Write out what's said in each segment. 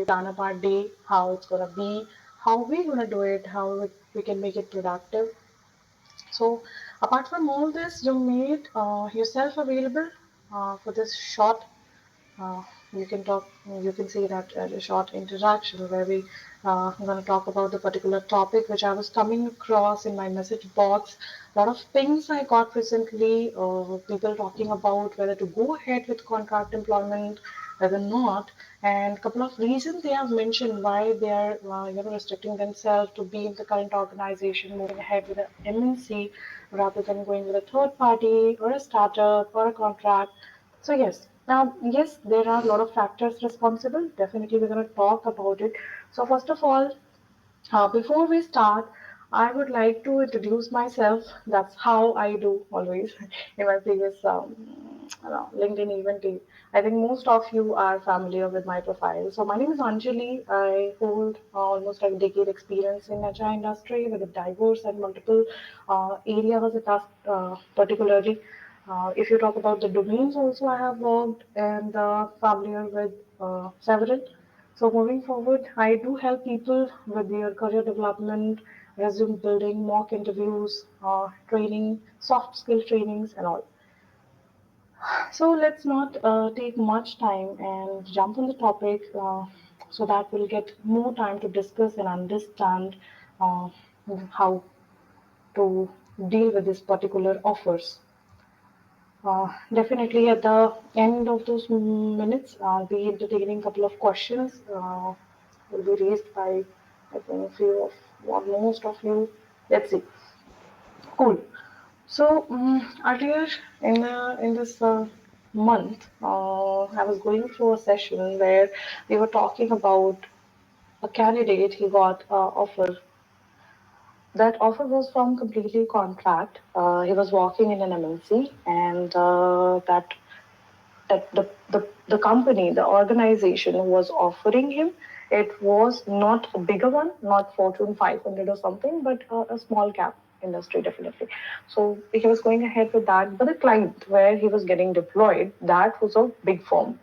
plan up our day, how it's gonna be, how we're gonna do it, how we can make it productive. So, apart from all this, you made yourself available for this short uh, you can talk, you can see that as a short interaction where we I'm going to talk about the particular topic which I was coming across in my message box. A lot of things I got recently, people talking about whether to go ahead with contract employment, whether not, and a couple of reasons they have mentioned why they are, restricting themselves to be in the current organization, moving ahead with an MNC rather than going with a third party or a startup or a contract. So yes, now yes, there are a lot of factors responsible. Definitely, we're going to talk about it. So first of all, before we start, I would like to introduce myself. That's how I do always in my previous LinkedIn event. I think most of you are familiar with my profile. So my name is Anjali. I hold almost like a decade experience in HR industry with a diverse and multiple areas it has, particularly. If you talk about the domains also, I have worked and familiar with several. So moving forward, I do help people with their career development, resume building, mock interviews, training, soft skill trainings, and all. So let's not take much time and jump on the topic so that we'll get more time to discuss and understand uh, how to deal with this particular offers. Definitely at the end of those minutes, I'll be entertaining a couple of questions will be raised by I think few of or most of you. Let's see. Cool. So earlier in this month, I was going through a session where we were talking about a candidate he got offer. That offer was from completely contract. He was working in an MNC, and the company, the organization who was offering him, it was not a bigger one, not Fortune 500 or something, but a small cap industry definitely. So he was going ahead with that, but the client where he was getting deployed, that was a big firm.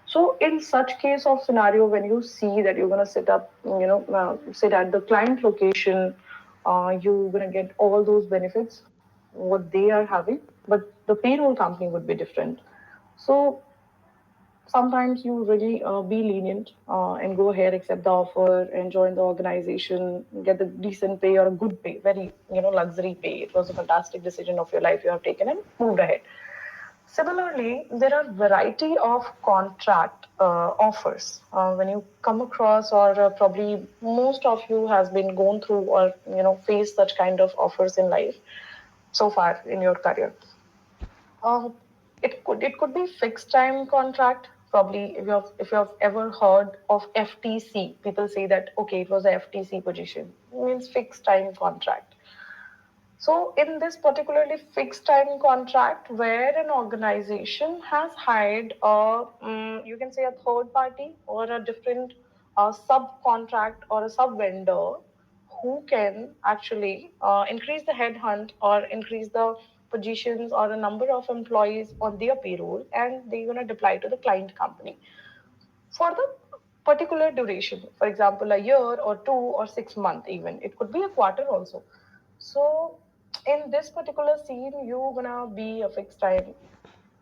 So in such case of scenario, when you see that you're gonna sit at the client location, you're gonna get all those benefits what they are having, but the payroll company would be different. So sometimes you really be lenient and go ahead, accept the offer, and join the organization, get a decent pay or a good pay, very luxury pay. It was a fantastic decision of your life you have taken and moved ahead. Similarly, there are variety of contract offers. When you come across, or probably most of you has been gone through, or faced such kind of offers in life so far in your career. Uh, it could be fixed time contract. Probably if you have ever heard of FTC, people say that okay, it was a FTC position. It means fixed time contract. So, in this particularly fixed time contract, where an organization has hired a, you can say a third party or a different subcontract or a sub vendor who can actually increase the headhunt or increase the positions or the number of employees on their payroll, and they're going to deploy to the client company for the particular duration, for example a year or 2 or 6 months, even it could be a quarter also. So in this particular scene, you're gonna be a fixed time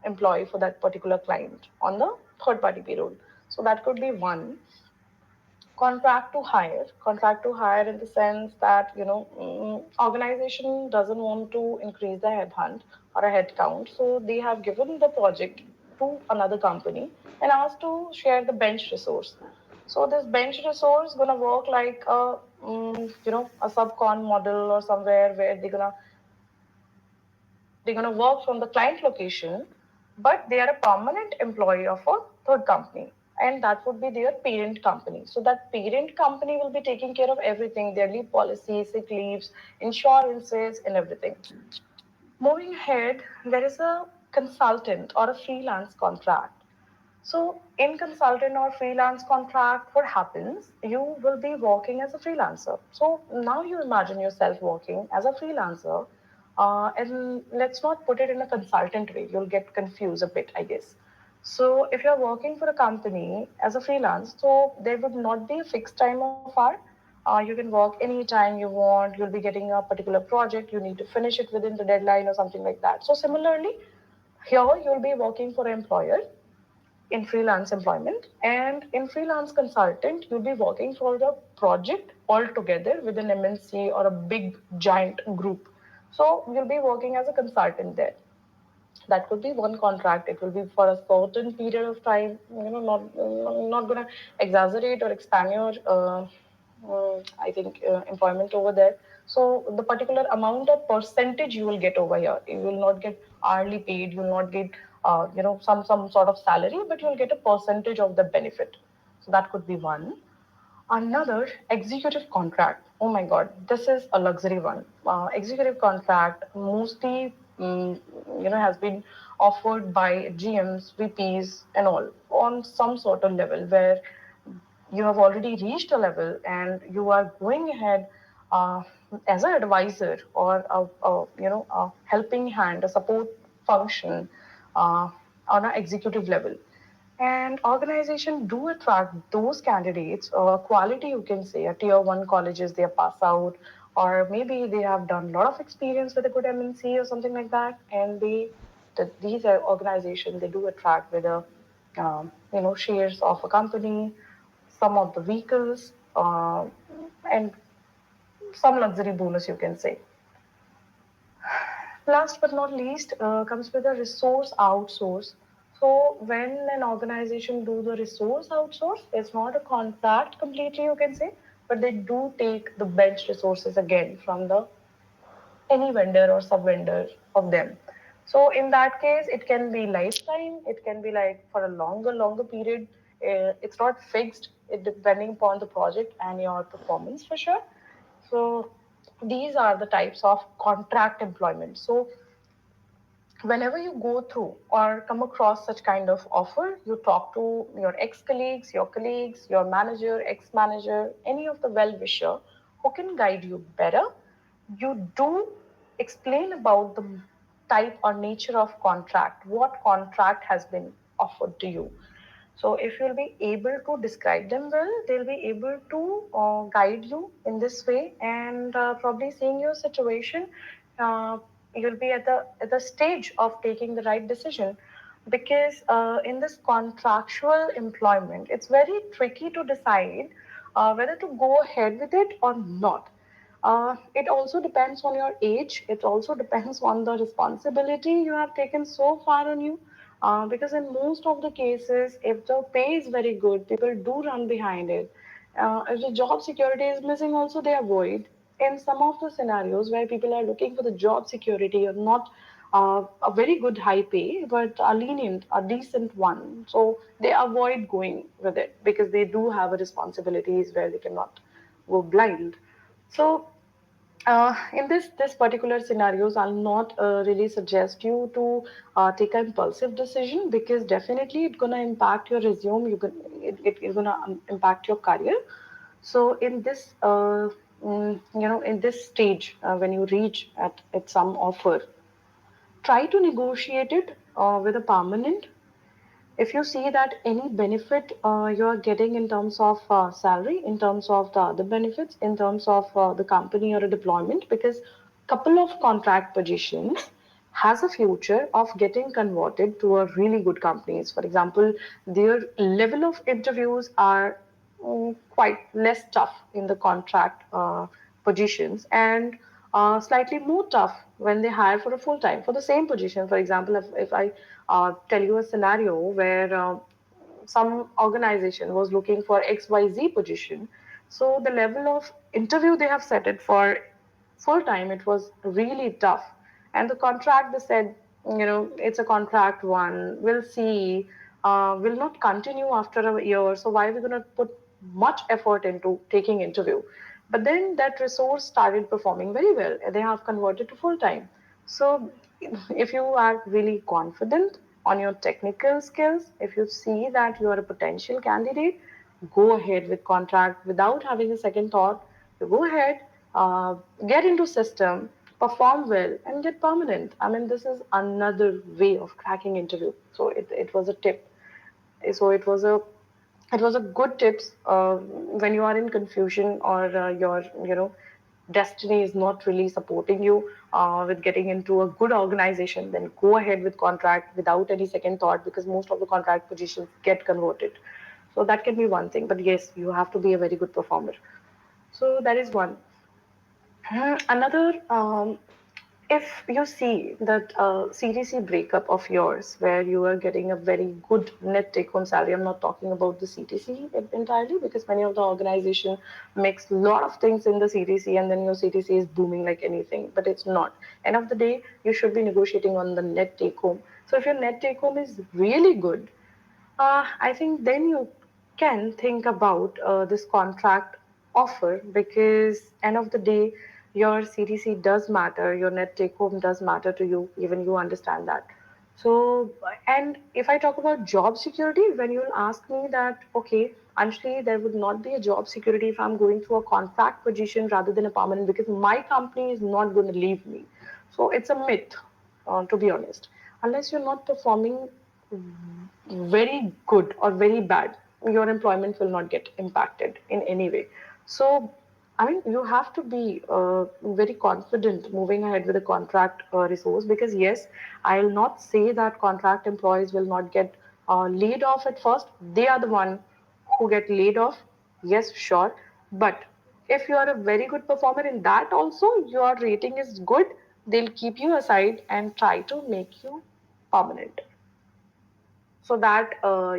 employee for that particular client on the third party payroll. So that could be one. Contract to hire in the sense that organization doesn't want to increase the headhunt or a headcount, so they have given the project to another company and asked to share the bench resource. So this bench resource gonna work like a subcon model or somewhere where they're gonna work from the client location, but they are a permanent employee of a third company, and that would be their parent company. So that parent company will be taking care of everything, their leave policies, sick leaves, insurances, and everything. Moving ahead, there is a consultant or a freelance contract. So, in consultant or freelance contract, what happens? You will be working as a freelancer. So, now you imagine yourself working as a freelancer. And let's not put it in a consultant way. You'll get confused a bit, I guess. So if you're working for a company as a freelance, so there would not be a fixed time of hour. You can work anytime you want. You'll be getting a particular project. You need to finish it within the deadline or something like that. So similarly, here you'll be working for an employer in freelance employment, and in freelance consultant you'll be working for the project altogether with an MNC or a big giant group. So you'll be working as a consultant there. That could be one contract. It will be for a certain period of time. Not gonna exaggerate or expand your I think employment over there. So the particular amount of percentage you will get over here, you will not get hourly paid, you will not get some sort of salary, but you will get a percentage of the benefit. So that could be one. Another, executive contract. Oh my God, this is a luxury one. Executive contract mostly, has been offered by GMs, VPs, and all on some sort of level where you have already reached a level and you are going ahead uh, as an advisor or a helping hand, a support function uh, on an executive level. And organization do attract those candidates, quality you can say, a tier one colleges they pass out, or maybe they have done a lot of experience with a good MNC or something like that, and these organizations they do attract with a shares of a company, some of the vehicles, and some luxury bonus you can say. Last but not least comes with a resource outsource. So when an organization do the resource outsource, it's not a contract completely you can say, but they do take the bench resources again from the any vendor or sub vendor of them. So in that case, it can be lifetime. It can be like for a longer period. It's not fixed. It depending upon the project and your performance for sure. So these are the types of contract employment. So whenever you go through or come across such kind of offer, you talk to your ex-colleagues, your colleagues, your manager, ex-manager, any of the well-wisher who can guide you better. You do explain about the type or nature of contract, what contract has been offered to you. So if you'll be able to describe them well, they'll be able to guide you in this way, and probably seeing your situation, uh, you'll be at the stage of taking the right decision. Because in this contractual employment, it's very tricky to decide whether to go ahead with it or not. It also depends on your age. It also depends on the responsibility you have taken so far on you. Because in most of the cases, if the pay is very good, people do run behind it. If the job security is missing, also they avoid. In some of the scenarios where people are looking for the job security or not a very good high pay, but a lenient, a decent one, so they avoid going with it because they do have a responsibilities where they cannot go blind. So in this particular scenarios, I'll not really suggest you to take an impulsive decision because definitely it's gonna impact your resume. It's gonna impact your career. So in this in this stage, when you reach at some offer, try to negotiate it with a permanent. If you see that any benefit you are getting in terms of salary, in terms of the other benefits, in terms of the company or a deployment, because couple of contract positions has a future of getting converted to a really good companies. For example, their level of interviews are quite less tough in the contract positions, and slightly more tough when they hire for a full time for the same position. For example, if I tell you a scenario where some organization was looking for XYZ position, so the level of interview they have set it for full time, it was really tough. And the contract, they said, it's a contract one. We'll see. Will not continue after a year. So why are we going to put much effort into taking interview? But then that resource started performing very well. They have converted to full time. So if you are really confident on your technical skills, if you see that you are a potential candidate, go ahead with contract without having a second thought. You go ahead, uh, get into system, perform well, and get permanent. I mean, this is another way of cracking interview. So it was a tip So it was a good tips when you are in confusion, or your destiny is not really supporting you with getting into a good organization. Then go ahead with contract without any second thought, because most of the contract positions get converted. So that can be one thing, but yes, you have to be a very good performer. So that is one. Another, if you see that CTC breakup of yours where you are getting a very good net take home salary, I'm not talking about the CTC entirely, because many of the organization makes a lot of things in the CTC and then your CTC is booming like anything, but it's not. End of the day, you should be negotiating on the net take home. So if your net take home is really good, I think then you can think about this contract offer, because end of the day, your CTC does matter, your net take home does matter to you, even you understand that. So, and if I talk about job security, when you'll ask me that, okay, Anshli, there would not be a job security if I'm going through a contract position rather than a permanent, because my company is not going to leave me. So it's a myth, to be honest. Unless you're not performing very good or very bad, your employment will not get impacted in any way. So, I mean, you have to be very confident moving ahead with a contract resource, because, yes, I'll not say that contract employees will not get laid off at first. They are the one who get laid off. Yes, sure. But if you are a very good performer in that also, your rating is good, they'll keep you aside and try to make you permanent, so that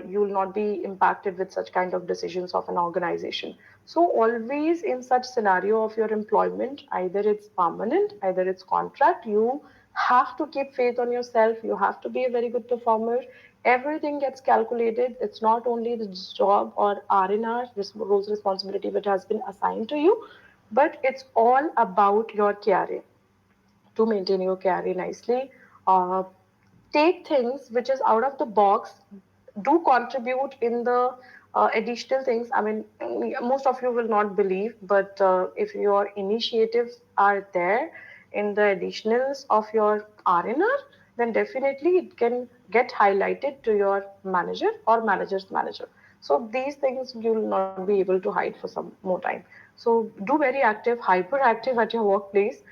you will not be impacted with such kind of decisions of an organization. So always in such scenario of your employment, either it's permanent, either it's contract, you have to keep faith on yourself, you have to be a very good performer. Everything gets calculated. It's not only the job or R&R roles responsibility which has been assigned to you, but it's all about your career, to maintain your career nicely. Uh, Take things which is out of the box, do contribute in the additional things. I mean, most of you will not believe, but if your initiatives are there in the additionals of your R&R, then definitely it can get highlighted to your manager or manager's manager. So these things you will not be able to hide for some more time. So do very active, hyperactive at your workplace.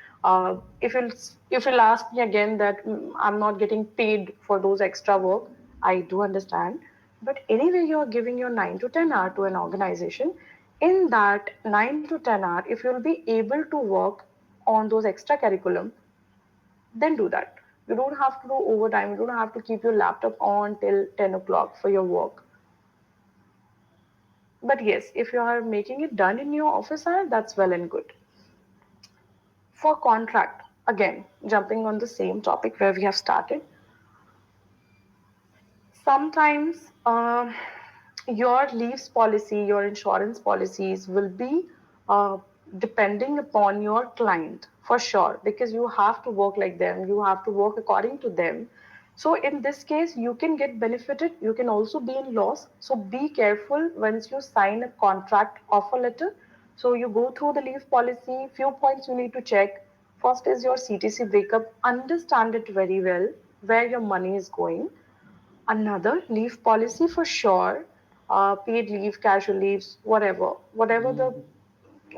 If you'll ask me again that I'm not getting paid for those extra work, I do understand. But anyway, you're giving your 9 to 10 hour to an organization. In that 9 to 10 hour, if you'll be able to work on those extra curriculum, then do that. You don't have to do overtime. You don't have to keep your laptop on till 10 o'clock for your work. But yes, if you are making it done in your office hour, that's well and good. For contract, again, jumping on the same topic where we have started, sometimes your leaves policy, your insurance policies will be uh, depending upon your client for sure, because you have to work like them, you have to work according to them. So in this case, you can get benefited, you can also be in loss. So be careful once you sign a contract offer letter. So you go through the leave policy, few points you need to check. First is your CTC breakup, understand it very well, where your money is going. Another leave policy for sure, paid leave, casual leaves, whatever the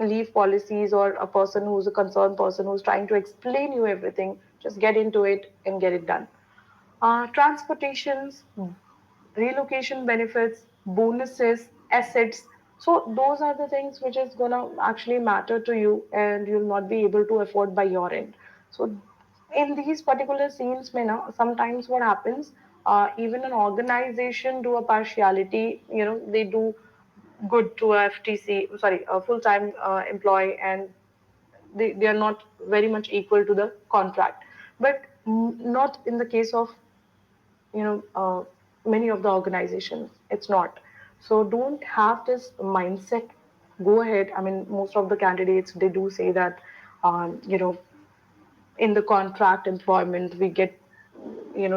leave policies, or a person who's a concerned person who's trying to explain you everything, just get into it and get it done. Transportations, relocation benefits, bonuses, assets. So those are the things which is gonna actually matter to you, and you'll not be able to afford by your end. So in these particular scenes, may now sometimes what happens, even an organization do a partiality. They do good to a FTC, sorry, a full-time employee, and they are not very much equal to the contract. But not in the case of many of the organizations, it's not. So don't have this mindset. Go ahead. I mean, most of the candidates, they do say that in the contract employment we get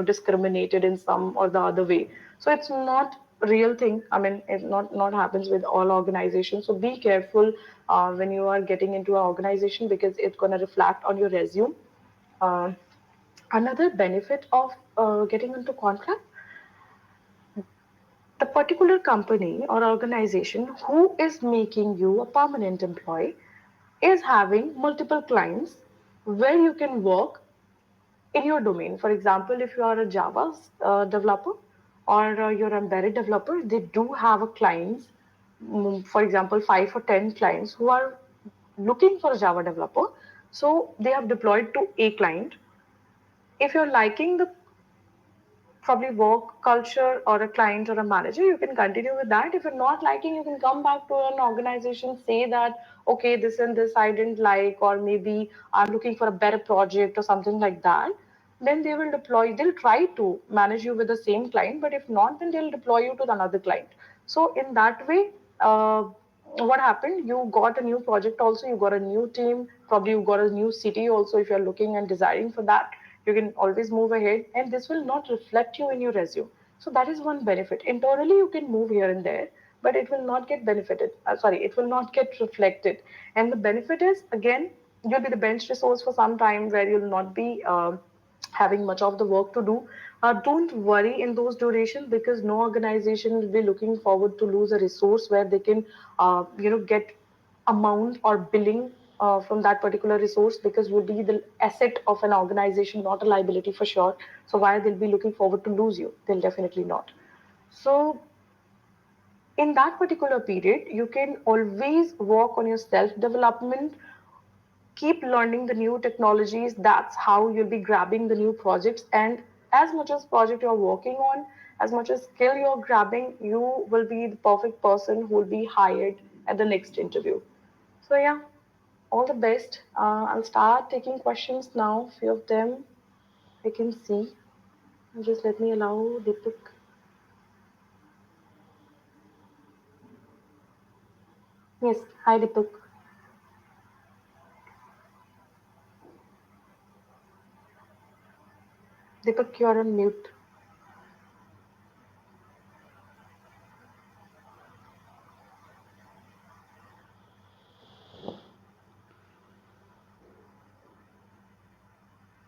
discriminated in some or the other way. So it's not a real thing. I mean, it not happens with all organizations. So be careful when you are getting into an organization, because it's going to reflect on your resume. uh, Another benefit of getting into contract, the particular company or organization who is making you a permanent employee is having multiple clients where you can work in your domain. For example, if you are a Java developer or you're an embedded developer, they do have a clients, for example, 5 or 10 clients who are looking for a Java developer. So they have deployed to a client. If you're liking the probably work culture or a client or a manager, you can continue with that. If you're not liking, you can come back to an organization, say that, okay, this and this I didn't like, or maybe I'm looking for a better project or something like that. Then they will deploy, they'll try to manage you with the same client, but if not, then they'll deploy you to another client. So in that way, what happened, you got a new project also, you got a new team, probably you got a new city also. If you're looking and desiring for that, you can always move ahead, and this will not reflect you in your resume. So that is one benefit. Internally you can move here and there, but it will not get benefited, sorry, it will not get reflected. And the benefit is, again, you'll be the bench resource for some time where you'll not be having much of the work to do. Don't worry in those durations, because no organization will be looking forward to lose a resource where they can, get amount or billing from that particular resource, because will be the asset of an organization, not a liability for sure. So why they'll be looking forward to lose you? They'll definitely not. So in that particular period, you can always work on your self development, keep learning the new technologies. That's how you'll be grabbing the new projects. And as much as project you're working on, as much as skill you're grabbing, you will be the perfect person who will be hired at the next interview. So yeah, all the best. I'll start taking questions now. Few of them I can see. Just let me allow Deepak. Yes, hi Deepak. Deepak, you're on mute.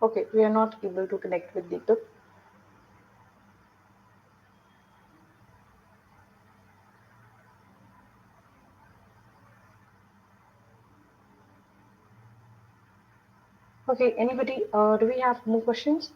Okay, we are not able to connect with Deepak. Okay, anybody? Do we have more questions?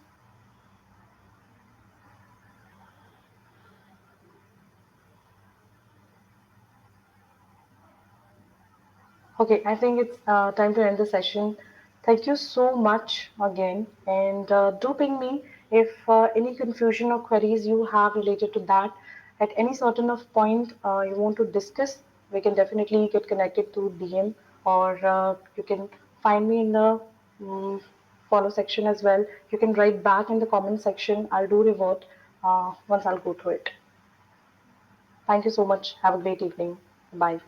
Okay, I think it's time to end the session. Thank you so much again, and do ping me if any confusion or queries you have related to that. At any certain of point you want to discuss, we can definitely get connected to DM, or you can find me in the um, follow section as well. You can write back in the comment section. I'll do revert once I'll go through it. Thank you so much. Have a great evening. Bye.